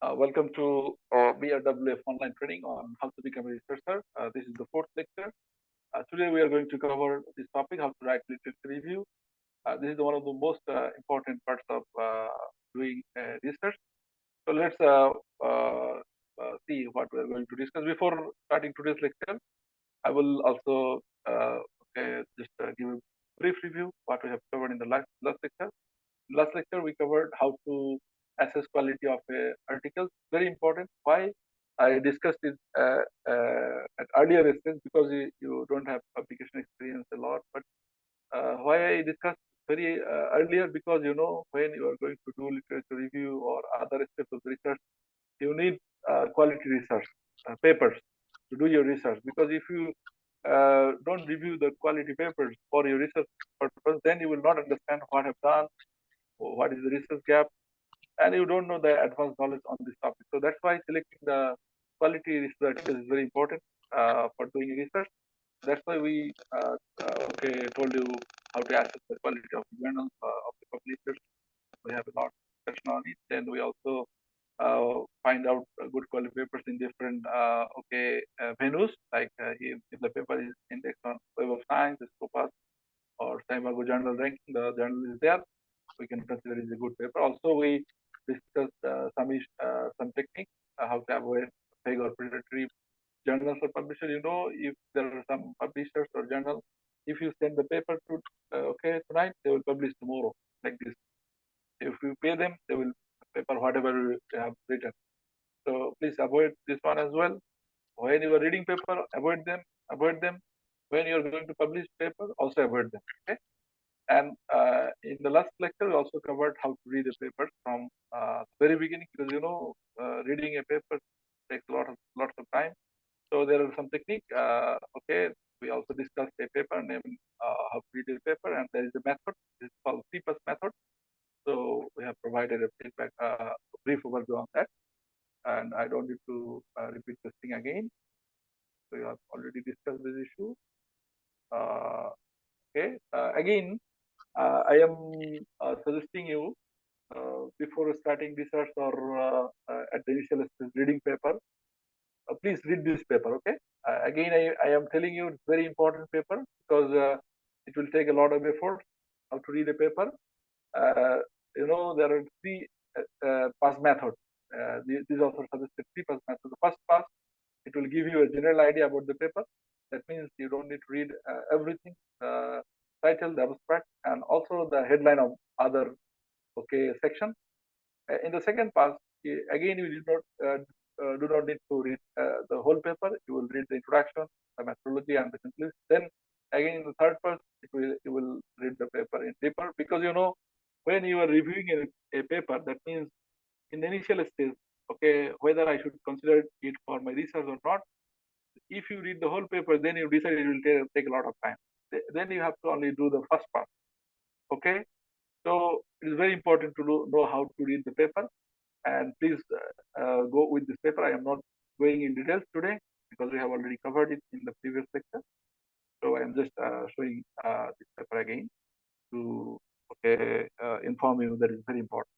Welcome to BRWF online training on how to become a researcher. This is the fourth lecture. Today we are going to cover this topic, how to write literature review. This is one of the most important parts of doing research. So let's see what we are going to discuss. Before starting today's lecture, I will also just give a brief review what we have covered in the last lecture. Last lecture we covered how to assess quality of articles. Very important. Why I discussed it at earlier stage, because you don't have publication experience a lot. But why I discussed very earlier, because when you are going to do literature review or other steps of research, you need quality research papers to do your research. Because if you don't review the quality papers for your research purpose, then you will not understand what I've done, what is the research gap, and you don't know the advanced knowledge on this topic. So that's why selecting the quality research articles is very important for doing research. That's why we told you how to assess the quality of the journals of the publishers. We have a lot of discussion on it. Then we also find out good quality papers in different venues, like if the paper is indexed on Web of Science, Scopus, or Saimago journal ranking, the journal is there, we can consider it a good paper. Also, we discussed some techniques, how to avoid fake or predatory journals or publishers. If there are some publishers or journals, if you send the paper to tonight, they will publish tomorrow, like this. If you pay them, they will paper whatever you have written. So please avoid this one as well. When you are reading paper, avoid them. When you are going to publish paper, also avoid them. Okay. And in the last lecture, we also covered how to read a paper from very beginning, because reading a paper takes lots of time. So there are some technique. We also discussed a paper named how to read a paper, and there is a method. It's called CPUS method. So we have provided a feedback, brief overview on that, and I don't need to repeat this thing again. So you have already discussed this issue. Again, I am suggesting you before starting research or at the initial reading paper, please read this paper. Okay. Again, I am telling you it's very important paper, because it will take a lot of effort how to read a paper. There are three pass methods. These also suggested three pass methods. The first pass, it will give you a general idea about the paper. That means you don't need to read everything, the title, the abstract, and also the headline of other section. In the second pass, again, you do not need to read the whole paper. You will read the introduction, the methodology, and the conclusion. Then again, in the third pass, you will read the paper in deeper, because when you are reviewing a paper, that means in the initial stage, whether I should consider it for my research or not. If you read the whole paper, then you decide it will take a lot of time. Then you have to only do the first part. Okay. So it is very important to know how to read the paper, and please go with this paper. I am not going in details today, because we have already covered it in the previous lecture. So I am just showing this paper again to inform you that it's very important.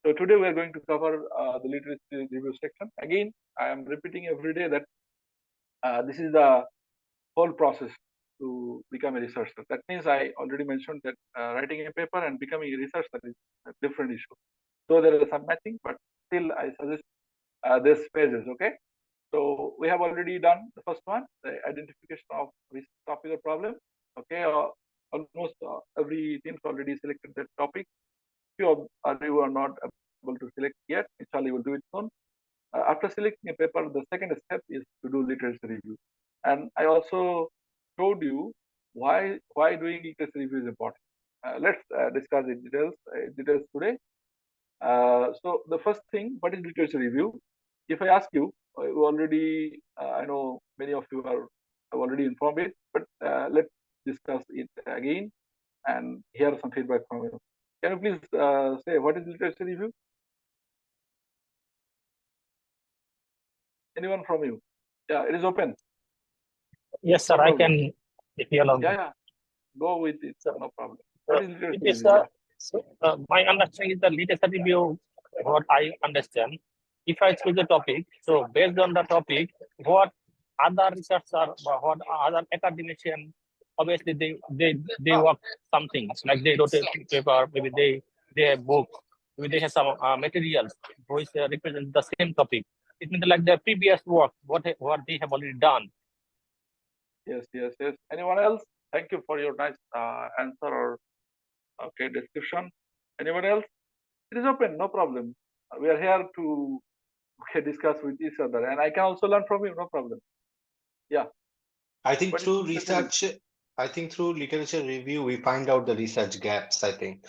So today we are going to cover the literature review section. Again, I am repeating every day that this is the whole process to become a researcher. That means I already mentioned that writing a paper and becoming a researcher is a different issue. So there is some matching, but still I suggest these phases. Okay. So we have already done the first one, the identification of this topic or problem. Okay. Almost every team's already selected that topic. Few of you are not able to select yet. Inshallah, will do it soon. After selecting a paper, the second step is to do literature review. And I also showed you why doing literature review is important. Let's discuss in details today. So the first thing, what is literature review? If I ask you, you already, I know many of you have already informed it, but let's discuss it again and hear some feedback from you. Can you please say what is literature review? Anyone from you? Yeah, it is open. Yes, sir. I can, if you allow me. Yeah. Go with it. No problem. What is literature review? My understanding is the literature review, what I understand, if I choose a topic, so based on the topic, what other research are, what other academician, obviously they work some things, like they wrote a paper, maybe they have books, maybe they have some materials which represent the same topic. It means like their previous work, what they have already done. Yes, yes, yes. Anyone else? Thank you for your nice answer or okay description. Anyone else? It is open, no problem. We are here to discuss with each other, and I can also learn from you, no problem. Yeah. I think What is through specific? research, I think through literature review, we find out the research gaps. I think.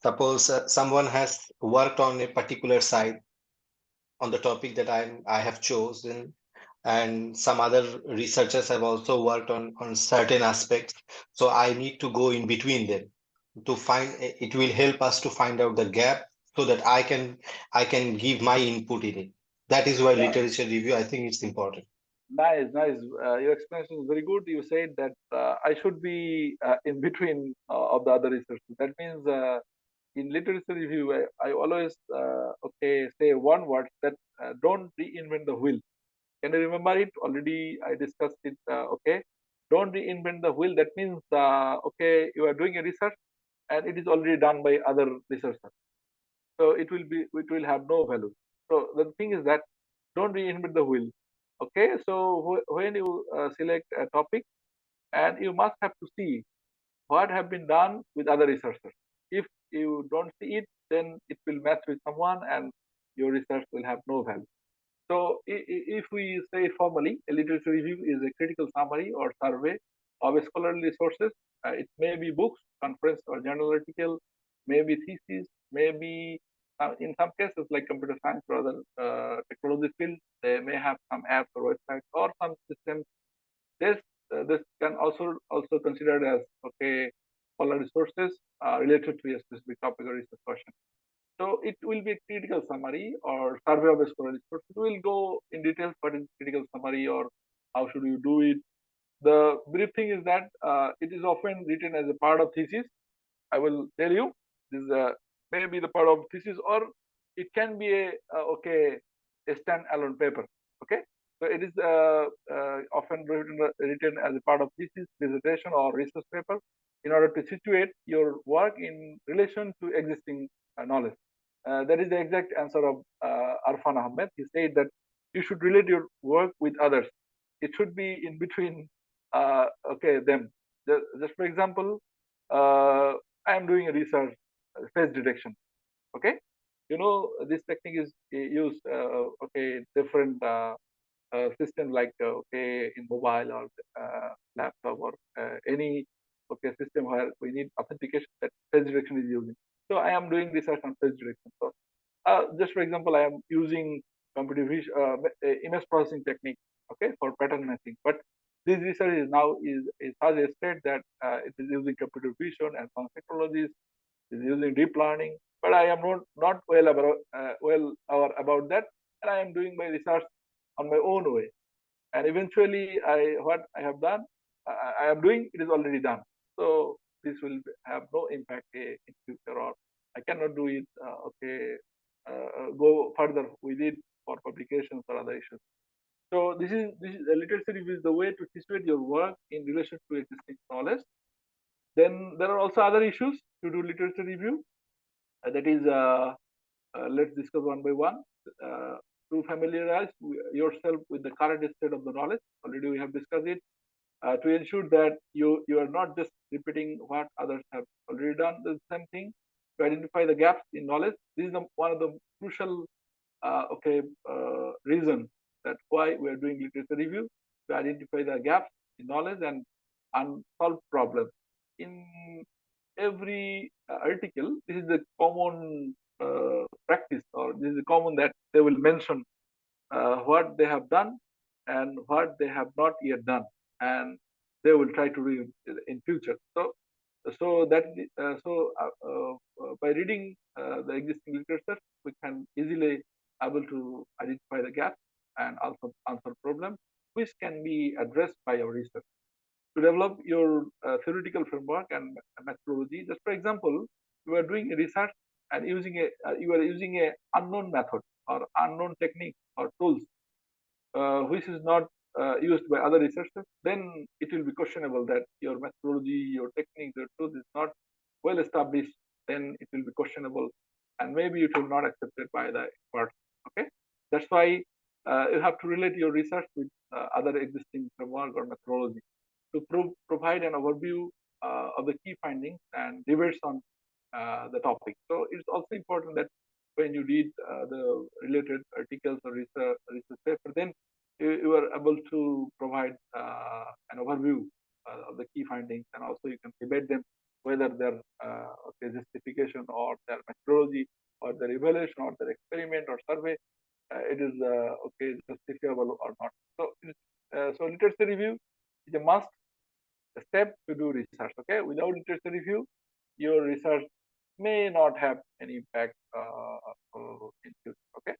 Suppose someone has worked on a particular site on the topic that I have chosen, and some other researchers have also worked on certain aspects. So I need to go in between them to find. It will help us to find out the gap so that I can give my input in it. That is why Yeah. literature review, I think it's important. Nice, nice. Your explanation is very good. You said that I should be in between of the other researchers. That means in literature review, I always okay say one word that don't reinvent the wheel. Can you remember it? Already I discussed it. Okay, don't reinvent the wheel. That means okay, you are doing a research and it is already done by other researchers. So it will have no value. So the thing is that don't reinvent the wheel. Okay, so when you select a topic, and you must have to see what have been done with other researchers. If you don't see it, then it will match with someone, and your research will have no value. So if we say it formally, a literature review is a critical summary or survey of scholarly sources. It may be books, conference or journal article, maybe thesis, maybe in some cases like computer science or other technology field, they may have some apps or websites or some systems. This can also considered as okay scholar resources related to a specific topic or research question. So it will be a critical summary or survey of a scholarly source. We will go in details what is critical summary or how should you do it. The brief thing is that it is often written as a part of thesis. I will tell you this is maybe the part of thesis or it can be a okay a standalone paper. Okay, so it is often written as a part of thesis, dissertation, or research paper in order to situate your work in relation to existing knowledge. That is the exact answer of Arfan Ahmed. He said that you should relate your work with others. It should be in between, okay, them. Just for example, I am doing a research, face detection. Okay, you know this technique is used, okay, different system like okay in mobile or laptop or any okay system where we need authentication that face detection is using. So I am doing research on face detection. So just for example, I am using computer vision, image processing technique, okay, for pattern matching. But this research is now is has a state that it is using computer vision and some technologies, is using deep learning. But I am not well aware about that, and I am doing my research on my own way. And eventually, what I have done, I am doing it is already done. So this will have no impact in future, or I cannot do it. Okay, go further with it for publications or other issues. So this is a literature review is the way to situate your work in relation to existing knowledge. Then there are also other issues to do literature review. That is, let's discuss one by one. To familiarize yourself with the current state of the knowledge, already we have discussed it. To ensure that you are not just repeating what others have already done the same thing. To identify the gaps in knowledge, this is one of the crucial okay reason that why we are doing literature review, to identify the gaps in knowledge and unsolved problems in every article. This is the common practice, or this is common that they will mention what they have done and what they have not yet done, and they will try to do in future. So that by reading the existing literature, we can easily able to identify the gaps and also answer problems which can be addressed by our research. To develop your theoretical framework and methodology, just for example, we are doing research and you are using a unknown method or unknown technique or tools which is not used by other researchers, then it will be questionable that your methodology, your technique, your tool is not well established. Then it will be questionable, and maybe it will not accepted by the experts. Okay, that's why you have to relate your research with other existing framework or methodology to provide an overview of the key findings and debates on the topic. So it's also important that when you read the related articles or research paper, then you are able to provide an overview of the key findings, and also you can debate them whether their okay, justification or their methodology or their evaluation or their experiment or survey it is okay justifiable or not. So so literature review is a must step to do research. Okay, without literature review, your research may not have any impact in future. Okay.